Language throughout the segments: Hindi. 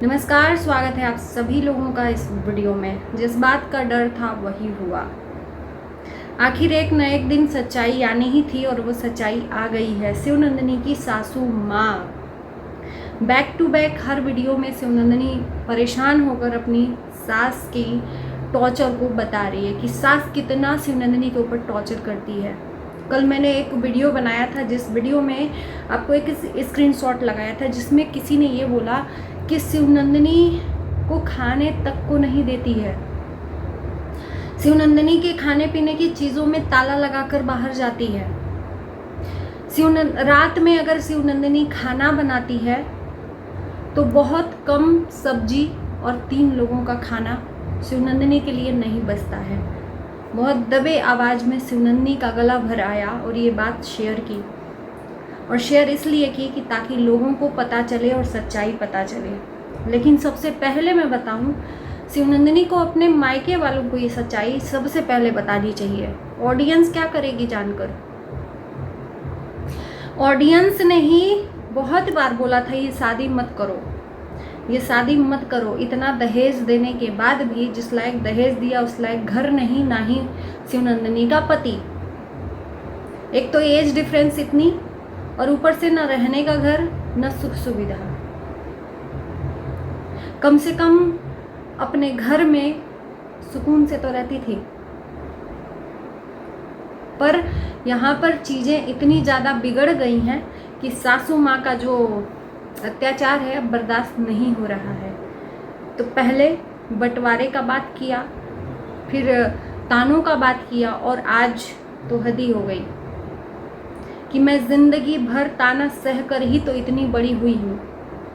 नमस्कार, स्वागत है आप सभी लोगों का इस वीडियो में। जिस बात का डर था वही हुआ। आखिर एक न एक दिन सच्चाई आनी ही थी और वो सच्चाई आ गई है। शिवनंदिनी की सासू माँ बैक टू बैक हर वीडियो में शिवनंदिनी परेशान होकर अपनी सास की टॉर्चर को बता रही है कि सास कितना शिवनंदिनी के ऊपर टॉर्चर करती है। कल मैंने एक वीडियो बनाया था जिस वीडियो में आपको एक स्क्रीनशॉट लगाया था जिसमें किसी ने ये बोला कि शिवनंदिनी को खाने तक को नहीं देती है। शिवनंदिनी के खाने पीने की चीज़ों में ताला लगाकर बाहर जाती है। रात में अगर शिवनंदिनी खाना बनाती है तो बहुत कम सब्जी और 3 लोगों का खाना शिवनंदिनी के लिए नहीं बचता है। बहुत दबे आवाज़ में शिवनंदिनी का गला भर आया और ये बात शेयर की, और शेयर इसलिए की कि ताकि लोगों को पता चले और सच्चाई पता चले। लेकिन सबसे पहले मैं बताऊं, शिवनंदिनी को अपने मायके वालों को ये सच्चाई सबसे पहले बतानी चाहिए। ऑडियंस क्या करेगी जानकर? ऑडियंस ने ही बहुत बार बोला था ये शादी मत करो, ये शादी मत करो। इतना दहेज देने के बाद भी जिस लायक दहेज दिया उस लायक घर नहीं, ना ही शिवनंदिनी का पति। एक तो एज डिफरेंस इतनी, और ऊपर से न रहने का घर न सुख सुविधा। कम से कम अपने घर में सुकून से तो रहती थी, पर यहाँ पर चीज़ें इतनी ज़्यादा बिगड़ गई हैं कि सासू माँ का जो अत्याचार है अब बर्दाश्त नहीं हो रहा है। तो पहले बंटवारे का बात किया, फिर तानों का बात किया, और आज तो हद ही हो गई कि मैं ज़िंदगी भर ताना सह कर ही तो इतनी बड़ी हुई हूँ,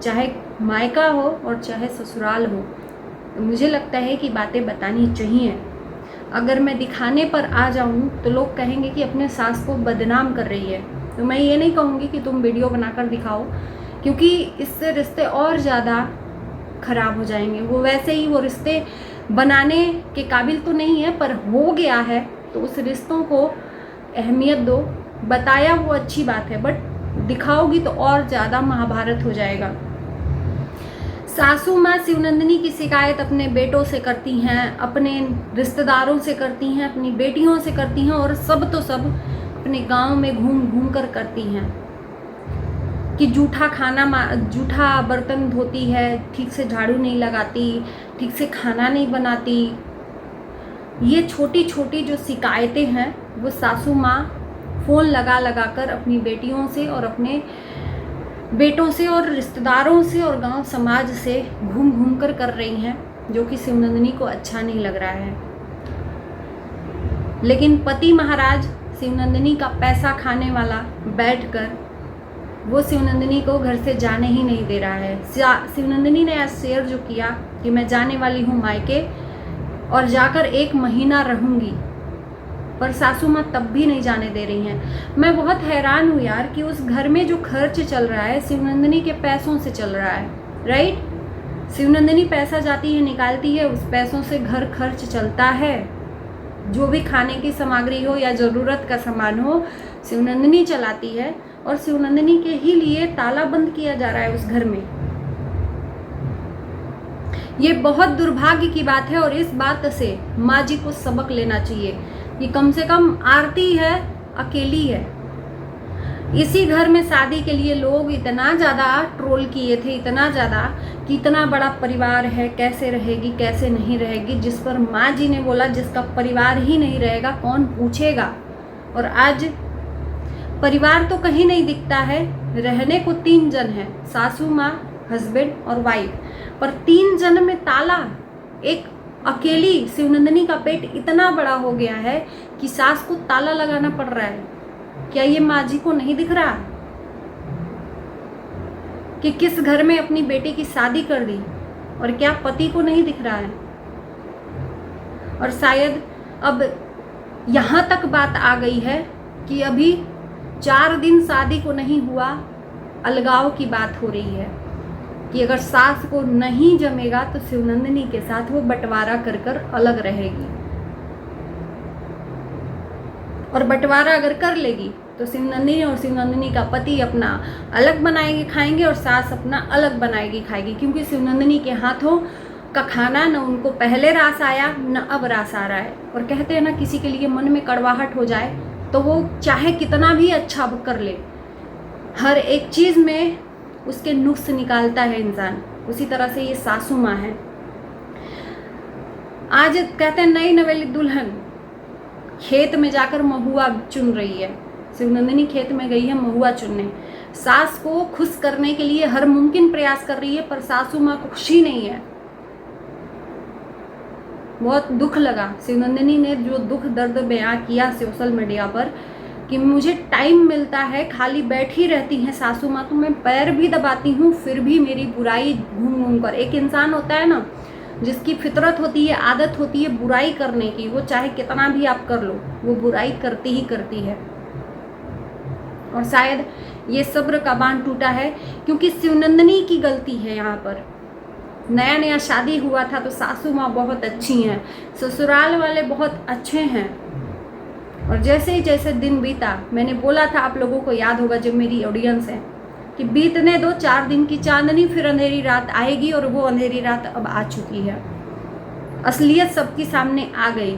चाहे मायका हो और चाहे ससुराल हो। तो मुझे लगता है कि बातें बतानी चाहिए। अगर मैं दिखाने पर आ जाऊँ तो लोग कहेंगे कि अपने सास को बदनाम कर रही है। तो मैं ये नहीं कहूँगी कि तुम वीडियो बनाकर दिखाओ, क्योंकि इससे रिश्ते और ज़्यादा ख़राब हो जाएंगे। वो वैसे ही वो रिश्ते बनाने के काबिल तो नहीं है, पर हो गया है तो उस रिश्तों को अहमियत दो। बताया वो अच्छी बात है, बट दिखाओगी तो और ज़्यादा महाभारत हो जाएगा। सासू माँ शिवनंदिनी की शिकायत अपने बेटों से करती हैं, अपने रिश्तेदारों से करती हैं, अपनी बेटियों से करती हैं, और सब तो सब अपने गांव में घूम घूम कर करती हैं कि जूठा बर्तन धोती है, ठीक से झाड़ू नहीं लगाती, ठीक से खाना नहीं बनाती। ये छोटी छोटी जो शिकायतें हैं वो सासू माँ फ़ोन लगा लगा कर अपनी बेटियों से और अपने बेटों से और रिश्तेदारों से और गांव समाज से घूम घूम कर रही हैं, जो कि शिवनंदिनी को अच्छा नहीं लग रहा है। लेकिन पति महाराज शिवनंदिनी का पैसा खाने वाला बैठकर वो शिवनंदिनी को घर से जाने ही नहीं दे रहा है। शिवनंदिनी ने आज शेयर जो किया कि मैं जाने वाली हूँ मायके और जाकर 1 महीना रहूँगी, पर सासू माँ तब भी नहीं जाने दे रही हैं। मैं बहुत हैरान हूँ यार कि उस घर में जो खर्च चल रहा है शिवनंदिनी के पैसों से चल रहा है, राइट? शिवनंदिनी पैसा जाती है निकालती है, उस पैसों से घर खर्च चलता है। जो भी खाने की सामग्री हो या ज़रूरत का सामान हो शिवनंदिनी चलाती है, और शिवनंदिनी के ही लिए ताला बंद किया जा रहा है उस घर में। ये बहुत दुर्भाग्य की बात है, और इस बात से माँ जी को सबक लेना चाहिए कि कम से कम आरती है, अकेली है। इसी घर में शादी के लिए लोग इतना ज़्यादा ट्रोल किए थे, इतना ज़्यादा कि इतना बड़ा परिवार है, कैसे रहेगी कैसे नहीं रहेगी, जिस पर माँ जी ने बोला जिसका परिवार ही नहीं रहेगा कौन पूछेगा। और आज परिवार तो कहीं नहीं दिखता है, रहने को 3 जन हैं, सासू माँ, हस्बैंड और वाइफ, पर 3 जन में ताला। एक अकेली शिवनंदिनी का पेट इतना बड़ा हो गया है कि सास को ताला लगाना पड़ रहा है। क्या ये माँ जी को नहीं दिख रहा कि किस घर में अपनी बेटी की शादी कर दी? और क्या पति को नहीं दिख रहा है? और शायद अब यहाँ तक बात आ गई है कि अभी 4 दिन शादी को नहीं हुआ, अलगाव की बात हो रही है कि अगर सास को नहीं जमेगा तो शिवनंदिनी के साथ वो बंटवारा कर कर अलग रहेगी। और बंटवारा अगर कर लेगी तो शिवनंदिनी और शिवनंदिनी का पति अपना अलग बनाएंगे खाएंगे और सास अपना अलग बनाएगी खाएगी, क्योंकि शिवनंदिनी के हाथों का खाना न उनको पहले रास आया न अब रास आ रहा है। और कहते हैं ना, किसी के लिए मन में कड़वाहट हो जाए तो वो चाहे कितना भी अच्छा कर ले, हर एक चीज़ में उसके नुक्स निकालता है इंसान। उसी तरह से ये सासू माँ है। आज कहते हैं नई नवेली दुल्हन खेत में जाकर महुआ चुन रही है। शिवनंदिनी खेत में गई है महुआ चुनने, सास को खुश करने के लिए हर मुमकिन प्रयास कर रही है, पर सासू माँ को खुशी नहीं है। बहुत दुख लगा। शिवनंदिनी ने जो दुख दर्द बयां किया सोशल मीडिया पर कि मुझे टाइम मिलता है, खाली बैठी रहती हैं सासू माँ, तो मैं पैर भी दबाती हूँ फिर भी मेरी बुराई घूम घूम कर। एक इंसान होता है ना जिसकी फितरत होती है, आदत होती है बुराई करने की, वो चाहे कितना भी आप कर लो वो बुराई करती ही करती है। और शायद ये सब्र का बांध टूटा है क्योंकि शिवनंदिनी की गलती है। यहाँ पर नया नया शादी हुआ था तो सासू माँ बहुत अच्छी हैं, ससुराल वाले बहुत अच्छे हैं। और जैसे ही जैसे दिन बीता, मैंने बोला था, आप लोगों को याद होगा जब मेरी ऑडियंस है, कि बीतने दो 4 दिन की चांदनी, फिर अंधेरी रात आएगी। और वो अंधेरी रात अब आ चुकी है। असलियत सबके सामने आ गई।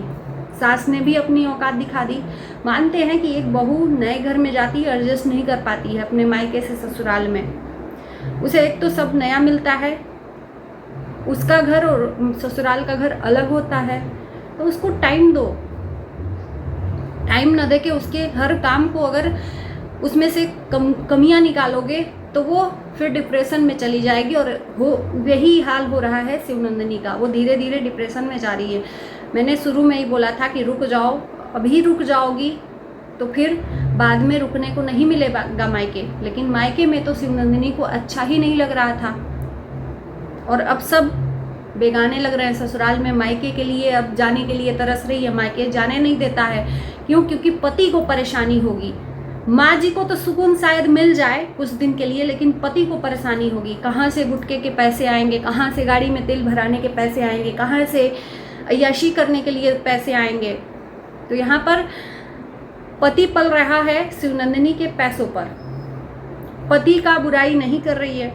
सास ने भी अपनी औकात दिखा दी। मानते हैं कि एक बहू नए घर में जाती है, एडजस्ट नहीं कर पाती है अपने मायके से ससुराल में। उसे एक तो सब नया मिलता है, उसका घर और ससुराल का घर अलग होता है, तो उसको टाइम दो। टाइम न दे के उसके हर काम को अगर उसमें से कमियां निकालोगे तो वो फिर डिप्रेशन में चली जाएगी। और वही हाल हो रहा है शिवनंदिनी का। वो धीरे धीरे डिप्रेशन में जा रही है। मैंने शुरू में ही बोला था कि रुक जाओ, अभी रुक जाओगी तो फिर बाद में रुकने को नहीं मिलेगा मायके। लेकिन मायके में तो शिवनंदिनी को अच्छा ही नहीं लग रहा था और अब सब बेगाने लग रहे हैं। ससुराल में मायके के लिए अब जाने के लिए तरस रही है, मायके जाने नहीं देता है। क्यों? क्योंकि पति को परेशानी होगी। माँ जी को तो सुकून शायद मिल जाए कुछ दिन के लिए, लेकिन पति को परेशानी होगी। कहाँ से गुटके के पैसे आएंगे, कहाँ से गाड़ी में तेल भराने के पैसे आएंगे, कहाँ से अय्याशी करने के लिए पैसे आएंगे। तो यहाँ पर पति पल रहा है शिवनंदिनी के पैसों पर। पति का बुराई नहीं कर रही है,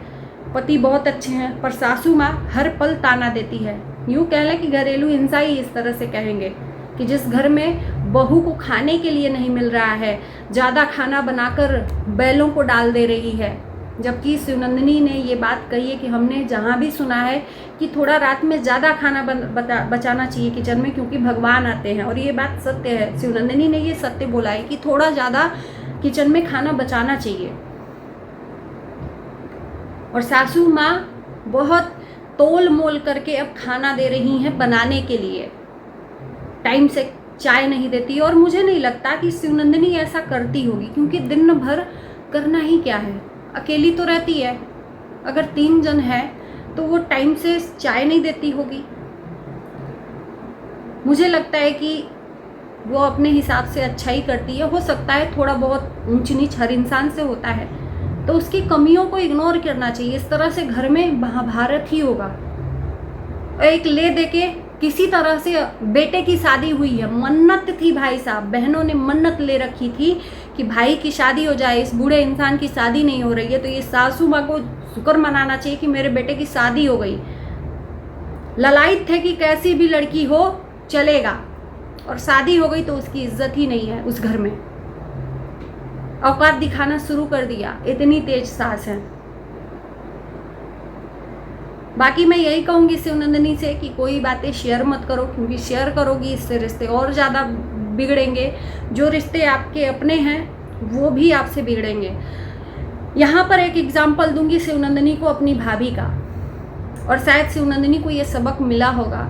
पति बहुत अच्छे हैं, पर सासू माँ हर पल ताना देती है। यूँ कह लें कि घरेलू हिंसा ही इस तरह से कहेंगे कि जिस घर में बहू को खाने के लिए नहीं मिल रहा है, ज़्यादा खाना बनाकर बैलों को डाल दे रही है। जबकि शिवनंदिनी ने ये बात कही है कि हमने जहाँ भी सुना है कि थोड़ा रात में ज़्यादा खाना बचाना चाहिए किचन में, क्योंकि भगवान आते हैं। और ये बात सत्य है, शिवनंदिनी ने ये सत्य बोला है कि थोड़ा ज़्यादा किचन में खाना बचाना चाहिए। और सासू माँ बहुत तोल मोल करके अब खाना दे रही हैं बनाने के लिए, टाइम से चाय नहीं देती। और मुझे नहीं लगता कि शिवनंदिनी ऐसा करती होगी, क्योंकि दिन भर करना ही क्या है, अकेली तो रहती है। अगर 3 जन है तो वो टाइम से चाय नहीं देती होगी। मुझे लगता है कि वो अपने हिसाब से अच्छा ही करती है। हो सकता है थोड़ा बहुत ऊंच नीच हर इंसान से होता है, तो उसकी कमियों को इग्नोर करना चाहिए। इस तरह से घर में महाभारत ही होगा। एक ले दे के किसी तरह से बेटे की शादी हुई है, मन्नत थी भाई साहब, बहनों ने मन्नत ले रखी थी कि भाई की शादी हो जाए, इस बूढ़े इंसान की शादी नहीं हो रही है। तो ये सासू माँ को शुक्र मनाना चाहिए कि मेरे बेटे की शादी हो गई। ललायत थे कि कैसी भी लड़की हो चलेगा, और शादी हो गई तो उसकी इज्जत ही नहीं है उस घर में। औकात दिखाना शुरू कर दिया, इतनी तेज सास है। बाकी मैं यही कहूँगी शिवनंदिनी से कि कोई बातें शेयर मत करो, क्योंकि शेयर करोगी इससे रिश्ते और ज़्यादा बिगड़ेंगे। जो रिश्ते आपके अपने हैं वो भी आपसे बिगड़ेंगे। यहाँ पर एक एग्जाम्पल दूंगी शिवनंदिनी को अपनी भाभी का, और शायद शिवनंदिनी को ये सबक मिला होगा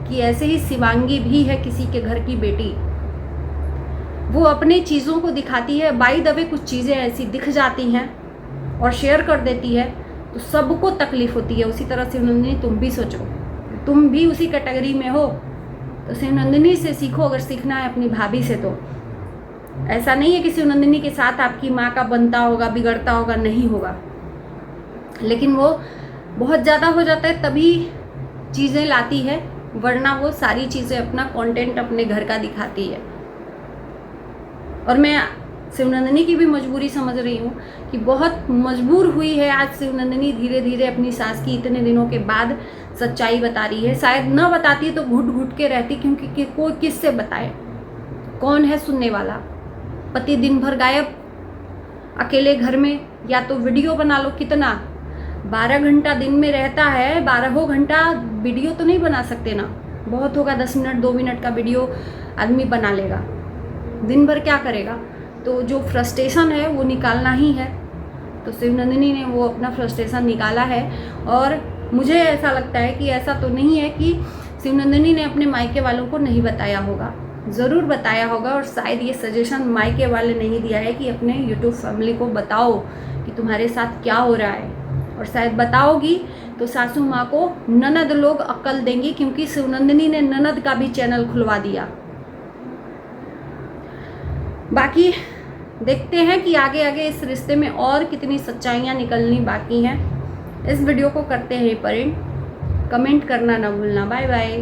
कि ऐसे ही शिवांगी भी है किसी के घर की बेटी। वो अपनी चीज़ों को दिखाती है, बाय द वे कुछ चीज़ें ऐसी दिख जाती हैं और शेयर कर देती है तो सबको तकलीफ होती है। उसी तरह शिवनंदिनी तुम भी सोचो, तुम भी उसी कैटेगरी में हो तो शिवनंदिनी से सीखो, अगर सीखना है अपनी भाभी से। तो ऐसा नहीं है कि शिवनंदिनी के साथ आपकी माँ का बनता होगा, बिगड़ता होगा, नहीं होगा, लेकिन वो बहुत ज़्यादा हो जाता है तभी चीज़ें लाती है, वरना वो सारी चीज़ें अपना कंटेंट अपने घर का दिखाती है। और मैं शिवनंदिनी की भी मजबूरी समझ रही हूँ कि बहुत मजबूर हुई है आज शिवनंदिनी धीरे धीरे अपनी सास की इतने दिनों के बाद सच्चाई बता रही है। शायद न बताती तो घुट घुट के रहती, क्योंकि कोई किससे बताए, कौन है सुनने वाला। पति दिन भर गायब, अकेले घर में, या तो वीडियो बना लो, कितना 12 घंटा दिन में रहता है, 12 घंटा वीडियो तो नहीं बना सकते ना, बहुत होगा 10 मिनट 2 मिनट का वीडियो आदमी बना लेगा, दिन भर क्या करेगा। तो जो फ्रस्ट्रेशन है वो निकालना ही है। तो शिवनंदिनी ने वो अपना फ्रस्ट्रेशन निकाला है। और मुझे ऐसा लगता है कि ऐसा तो नहीं है कि शिवनंदिनी ने अपने मायके वालों को नहीं बताया होगा, ज़रूर बताया होगा। और शायद ये सजेशन मायके वाले नहीं दिया है कि अपने यूट्यूब फैमिली को बताओ कि तुम्हारे साथ क्या हो रहा है। और शायद बताओगी तो सासू माँ को ननद लोग अक्ल देंगी, क्योंकि शिवनंदिनी ने ननद का भी चैनल खुलवा दिया। बाकी देखते हैं कि आगे आगे इस रिश्ते में और कितनी सच्चाइयाँ निकलनी बाकी हैं। इस वीडियो को करते हैं परिंड, कमेंट करना ना भूलना। Bye bye.